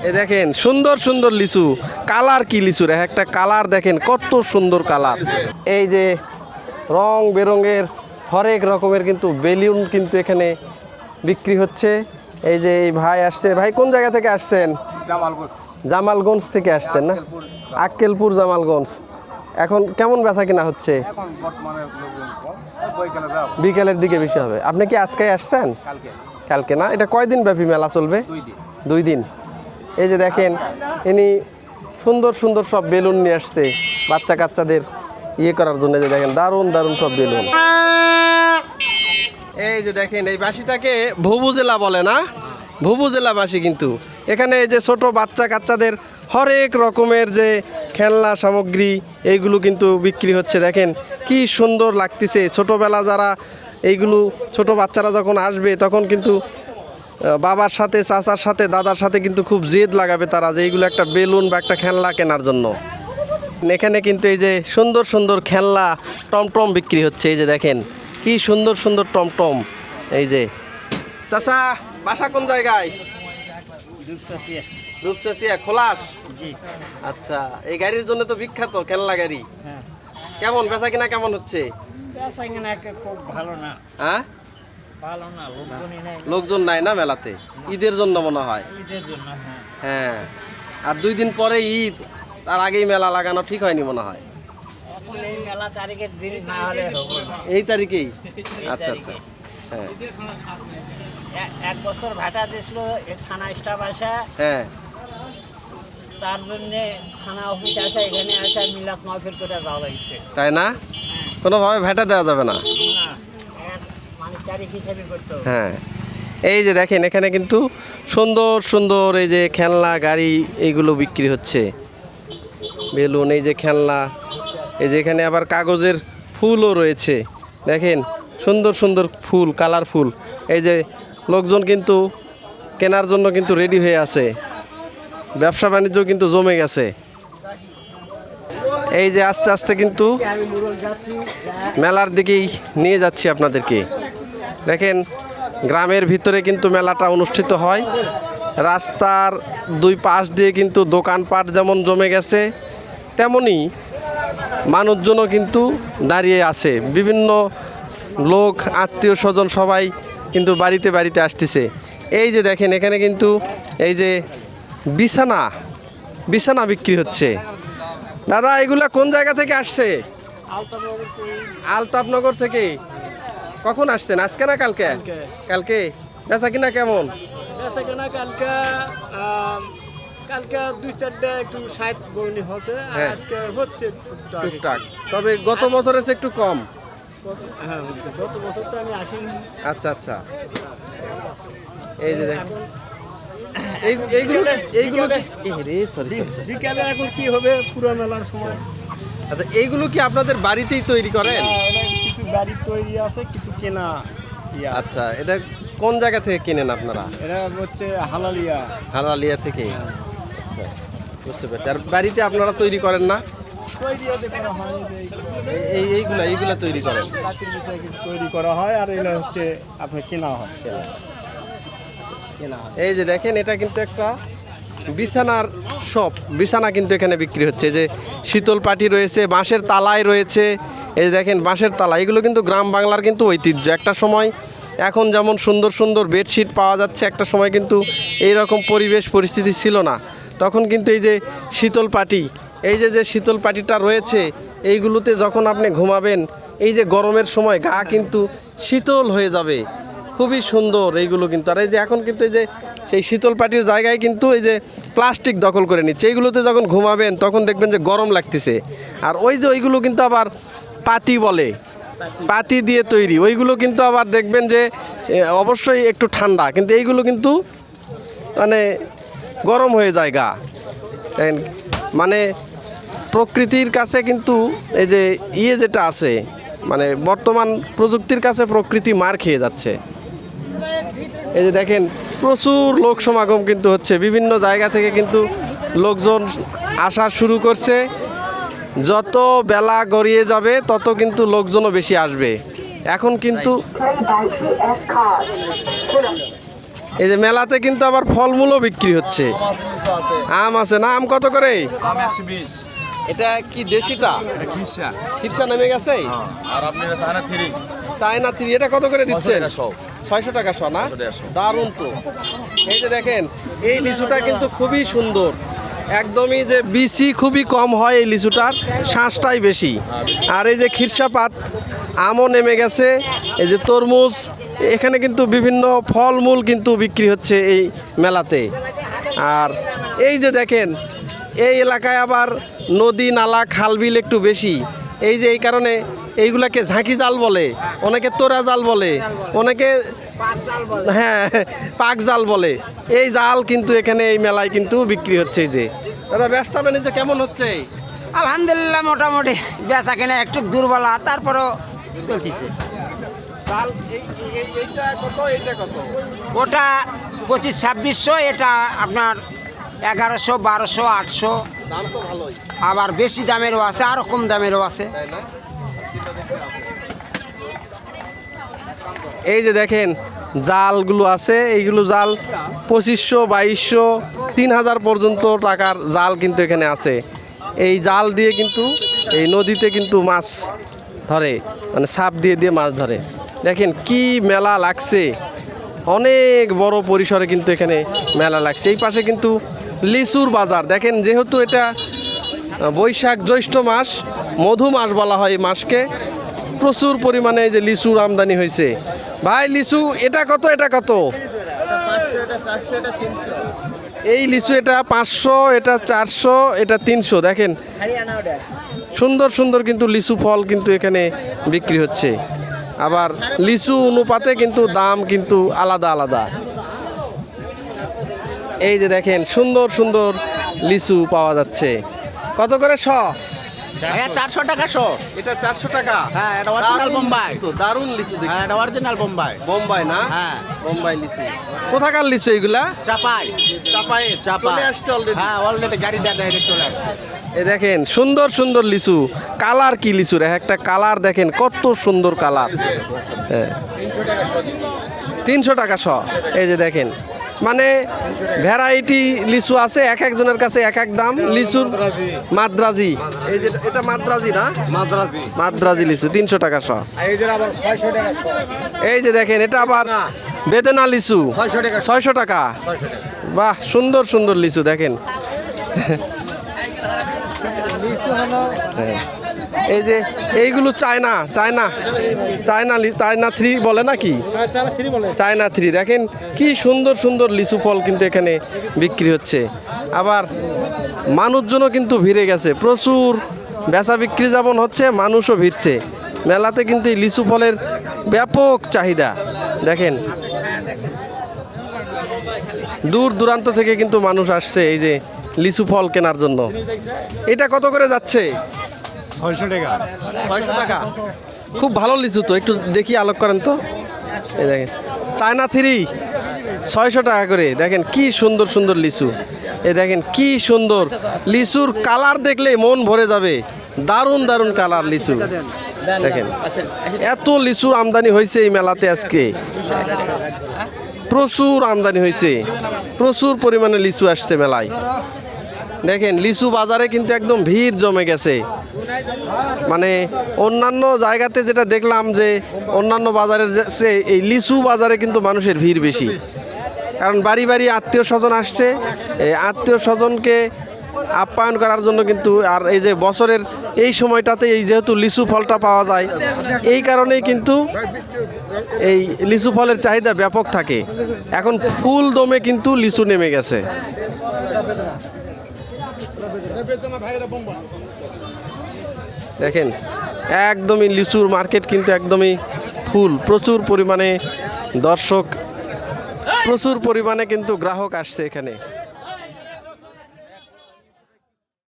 এই দেখেন সুন্দর সুন্দর লিচু, কালার কি লিচুর একটা কালার দেখেন কত সুন্দর কালার। এই যে রং বেরঙের হরেক রকমের কিন্তু বেলুন কিন্তু এখানে বিক্রি হচ্ছে। এই যে এই ভাই আসছে, ভাই কোন জায়গা থেকে আসছেন? জামালগঞ্জ থেকে আসছেন না? আক্কেলপুর জামালগঞ্জ। এখন কেমন বেচা কিনা হচ্ছে? বিকেলের দিকে বেশি হবে। আপনি কি আজকে আসছেন? কালকে না? এটা কয়দিন ব্যাপী মেলা চলবে? 2 দিন। এই যে দেখেন ইনি সুন্দর সুন্দর সব বেলুন নিয়ে আসছে বাচ্চা কাচ্চাদের ইয়ে করার জন্য। যে দেখেন দারুণ দারুণ সব বেলুন। এই যে দেখেন এই বাঁশিটাকে ভুবুজেলা বলে না? ভুবুজেলা বাঁশি। কিন্তু এখানে এই যে ছোট বাচ্চা কাচ্চাদের হরেক রকমের যে খেলনা সামগ্রী এইগুলো কিন্তু বিক্রি হচ্ছে। দেখেন কি সুন্দর লাগতেছে। ছোটোবেলা যারা এইগুলো ছোট বাচ্চারা যখন আসবে তখন কিন্তু বাবার সাথে চাচার সাথে দাদার সাথে কিন্তু খুব জেদ লাগাবে তারা যে এইগুলো একটা বেলুন বা একটা খেলনা কেনার জন্য। এখানে কিন্তু এই যে সুন্দর সুন্দর খেলনা টমটম বিক্রি হচ্ছে। এই যে দেখেন কি সুন্দর সুন্দর টমটম। এই যে চাচা বাসা কোন জায়গায়? রূপচাচিয়া খোলাস। আচ্ছা, এই গাড়ির জন্য তো বিখ্যাত, খেলনা গাড়ি। কেমন বেচা কিনা কেমন হচ্ছে? খুব ভালো না। হ্যাঁ, ভালো না, লোকজন নাই না মেলাতে? ঈদের জন্য মনে হয়। ঈদের জন্য। হ্যাঁ, আর 2 দিন পরে ঈদ, তার আগেই মেলা লাগানো ঠিক হয়নি মনে হয়। এখন এই মেলা তারিখের দিন না হলে হবে না। এই তারিখেই? আচ্ছা আচ্ছা। হ্যাঁ, 1 বছর ভাটা দিছিল থানা স্টাফ আসা। হ্যাঁ, তার জন্য থানা অফিস আসা, এখানে আসা মিলাদ মাহফিল করে যাওয়া লাগছে। তাই না? কোনোভাবে ভেটা দেওয়া যাবে না। না, মানে তারিখ হিসাবে করতে হবে। হ্যাঁ, এই যে দেখেন এখানে কিন্তু সুন্দর সুন্দর এই যে খেলনা গাড়ি এইগুলো বিক্রি হচ্ছে। বেলুন, এই যে খেলনা, এই যে এখানে আবার কাগজের ফুলও রয়েছে। দেখেন সুন্দর সুন্দর ফুল, কালারফুল। এই যে লোকজন কিন্তু কেনার জন্য কিন্তু রেডি হয়ে আছে। ব্যবসা বাণিজ্য কিন্তু জমে গেছে। এই যে আস্তে আস্তে কিন্তু মেলার দিকেই নিয়ে যাচ্ছি আপনাদেরকে। দেখেন গ্রামের ভিতরে কিন্তু মেলাটা অনুষ্ঠিত হয়। রাস্তার 2 পাশ দিয়ে কিন্তু দোকানপাট যেমন জমে গেছে, তেমনি মানুষজনও কিন্তু দাঁড়িয়ে আছে। বিভিন্ন লোক, আত্মীয় স্বজন সবাই কিন্তু বাড়িতে বাড়িতে আসতেছে। এই যে দেখেন এখানে কিন্তু এই যে বিছানা বিক্রি হচ্ছে। দাদা এগুলা কোন জায়গা থেকে আসছে? আলতাপনগর থেকে। কখন আসছেন? আজকে না কালকে? কালকে। বেচা কিনা কেমন? কালকে 2-4টা একটু 60 বউনি হচ্ছে, আর হ্যাঁ, আজকে হচ্ছে টুকটাক। তবে গত বছরের চেয়ে একটু কম। হ্যাঁ, গত বছর তো আমি আসিনি। আচ্ছা আচ্ছা। এই যে দেখেন এইগুলো বিকেলে এখন কি হবে পুরো মেলার সময়? আচ্ছা, এইগুলো কি আপনাদের বাড়িতেই তৈরি করেন? এটা কিছু বাড়ি তৈরি আছে, কিছু কেনা ইয়া। আচ্ছা, এটা কোন জায়গা থেকে কিনেন আপনারা? এটা হচ্ছে হালালিয়া। হালালিয়া থেকে। আচ্ছা, বুঝতে পারছি। আর বাড়িতে আপনারা তৈরি করেন না? তৈরিতে করা হয়, এইগুলা তৈরি করেন? কাঠের বিষয়ে কিছু তৈরি করা হয়, আর এগুলো হচ্ছে আপনার কেনা হয়। এই যে দেখেন এটা কিন্তু একটা বিছানার শপ। বিছানা কিন্তু এখানে বিক্রি হচ্ছে। যে শীতল পাটি রয়েছে, বাঁশের তালাই রয়েছে। এই যে দেখেন বাঁশের তালা, এগুলো কিন্তু গ্রাম বাংলার কিন্তু ঐতিহ্য। একটা সময়, এখন যেমন সুন্দর সুন্দর বেডশিট পাওয়া যাচ্ছে, একটা সময় কিন্তু এই রকম পরিবেশ পরিস্থিতি ছিল না। তখন কিন্তু এই যে শীতল পাটি, এই যে শীতল পাটিটা রয়েছে, এইগুলোতে যখন আপনি ঘুমাবেন, এই যে গরমের সময় গা কিন্তু শীতল হয়ে যাবে। খুবই সুন্দর এইগুলো কিন্তু। আর এই যে এখন কিন্তু এই যে সেই শীতল পাটির জায়গায় কিন্তু এই যে প্লাস্টিক দখল করে নিচ্ছে। এইগুলোতে যখন ঘুমাবেন তখন দেখবেন যে গরম লাগতেছে। আর ওইগুলো কিন্তু আবার পাতি বলে, পাতি দিয়ে তৈরি। ওইগুলো কিন্তু আবার দেখবেন যে অবশ্যই একটু ঠান্ডা, কিন্তু এইগুলো কিন্তু মানে গরম হয়ে যায় গা। মানে প্রকৃতির কাছে কিন্তু এই যে যেটা আছে, মানে বর্তমান প্রযুক্তির কাছে প্রকৃতি মার খেয়ে যাচ্ছে। এই যে দেখেন প্রচুর লোক সমাগম কিন্তু হচ্ছে। বিভিন্ন জায়গা থেকে কিন্তু লোকজন আসা শুরু করছে। যত বেলা গড়িয়ে যাবে তত কিন্তু লোকজনও বেশি আসবে। এখন কিন্তু এই যে মেলাতে কিন্তু আবার ফলমূলও বিক্রি হচ্ছে। আম আছে না? আম কত করে? আম 120। এটা কি দেশিটা? এটা খিরসা। খিরসা নেমে গেছে? আর আপনি এটা চায়না থ্রি। চায়না 3 এটা কত করে দিচ্ছেন? 600 টাকা শ না? 600 টাকা শ। দারুণ তো। এই যে দেখেন এই লিচুটা কিন্তু খুবই সুন্দর, একদমই যে বিসি খুবই কম হয় এই লিচুটার, শ্বাসটাই বেশি। আর এই যে খিরসাপাত আমও নেমে গেছে, এই যে তরমুজ, এখানে কিন্তু বিভিন্ন ফলমূল কিন্তু বিক্রি হচ্ছে এই মেলাতে। আর এই যে দেখেন এই এলাকায় আবার নদী নালা খালবিল একটু বেশি, এই যে এই কারণে এইগুলাকে ঝাঁকি জাল বলে, অনেকে তোরা জাল বলে, অনেকে হ্যাঁ পাক জাল বলে। এই জাল কিন্তু এখানে এই মেলায় কিন্তু বিক্রি হচ্ছে। এই যে দাদা ব্যবসা বাণিজ্য কেমন হচ্ছে? আলহামদুলিল্লাহ মোটামুটি বেচা কেনা একটু দুর্বলা, তারপরও চলতেছে। জাল এইটা কত, এইটা কত? ওটা 2500-2600, এটা আপনার 1100, 1200, 800, দাম তো ভালোই, আবার বেশি দামেরও আছে, আরও কম দামেরও আছে। তাই না? এই যে দেখেন জালগুলো আছে, এইগুলো জাল 2500, 2200, 3000 পর্যন্ত টাকার জাল কিন্তু এখানে আছে। এই জাল দিয়ে কিন্তু এই নদীতে কিন্তু মাছ ধরে, মানে সাপ দিয়ে দিয়ে মাছ ধরে। দেখেন কি মেলা লাগছে, অনেক বড় পরিসরে কিন্তু এখানে মেলা লাগছে। এই পাশে কিন্তু লিচুর বাজার দেখেন, যেহেতু এটা বৈশাখ জ্যৈষ্ঠ মাস, মধু মাস বলা হয় এই মাসকে, প্রচুর পরিমাণে এই যে লিচুর আমদানি হয়েছে। ভাই লিচু এটা কত, এটা কত? এই লিচু এটা 500, এটা 400, এটা 300। দেখেন সুন্দর সুন্দর কিন্তু লিচু ফল কিন্তু এখানে বিক্রি হচ্ছে। আবার লিচু অনুপাতে কিন্তু দাম কিন্তু আলাদা আলাদা। এই যে দেখেন সুন্দর সুন্দর লিচু পাওয়া যাচ্ছে। কত করে শ? 400 টাকা শো। এটা 400 টাকা। হ্যাঁ, এটা original দারুণ বোম্বাই। লিচু তো, দারুণ লিচু দেখি। হ্যাঁ, এটা অরিজিনাল বোম্বাই। বোম্বাই না? হ্যাঁ। বোম্বাই লিচু। কোথাকার লিচু এইগুলা? চাপাই। চাপায়ে চলে আসছে অলরেডি। হ্যাঁ, অলরেডি গাড়ি দিয়ে চলে আসছে। এই দেখেন সুন্দর সুন্দর লিচু, কালার কি লিচুর একটা কালার দেখেন, কত সুন্দর কালার। 300 টাকা শ। এই যে দেখেন মানে ভ্যারাইটি লিচু আছে, এক একজনের কাছে এক এক দাম। লিচুর মাদ্রাজি, এই যে এটা মাদ্রাজি না? মাদ্রাজি লিচু 300 টাকা শ। এই যে দেখেন এটা আবার বেদেনা লিচু 600 টাকা। বাহ সুন্দর সুন্দর লিচু দেখেন। এই যে এইগুলো চায়না চায়না চায়না চায়না 3 বলে নাকি? চায়না 3 দেখেন কি সুন্দর সুন্দর লিচু ফল কিন্তু এখানে বিক্রি হচ্ছে। আবার মানুষজনও কিন্তু ভিড়ে গেছে, প্রচুর বেচা বিক্রি যেমন হচ্ছে, মানুষও ভিড়ছে মেলাতে। কিন্তু এই লিচু ফলের ব্যাপক চাহিদা দেখেন, দূর দূরান্ত থেকে কিন্তু মানুষ আসছে এই যে লিচু ফল কেনার জন্য। এটা কত করে যাচ্ছে? 600 টাকা। 600 টাকা। খুব ভালো লিচু তো, একটু দেখি আলোক করেন তো। এই দেখেন চায়না 3 600 টাকা করে। দেখেন কি সুন্দর সুন্দর লিচু, এই দেখেন কি সুন্দর লিচুর কালার, দেখলেই মন ভরে যাবে। দারুণ দারুণ কালার লিচু দেখেন। এত লিচু আমদানি হয়েছে এই মেলাতে আজকে, প্রচুর আমদানি হয়েছে, প্রচুর পরিমাণে লিচু আসছে মেলায়। দেখেন লিচু বাজারে কিন্তু একদম ভিড় জমে গেছে। মানে অন্যান্য জায়গাতে যেটা দেখলাম যে অন্যান্য বাজারের চেয়ে এই লিচু বাজারে কিন্তু মানুষের ভিড় বেশি, কারণ বাড়ি বাড়ি আত্মীয় স্বজন আসছে। এই আত্মীয় স্বজনকে আপ্যায়ন করার জন্য কিন্তু, আর এই যে বছরের এই সময়টাতে এই যেহেতু লিচু ফলটা পাওয়া যায়, এই কারণেই কিন্তু এই লিচু ফলের চাহিদা ব্যাপক থাকে। এখন ফুল দমে কিন্তু লিচু নেমে গেছে। দেখেন একদমই লিচুর মার্কেট কিন্তু একদমই ফুল, প্রচুর পরিমাণে দর্শক, প্রচুর পরিমাণে কিন্তু গ্রাহক আসছে এখানে।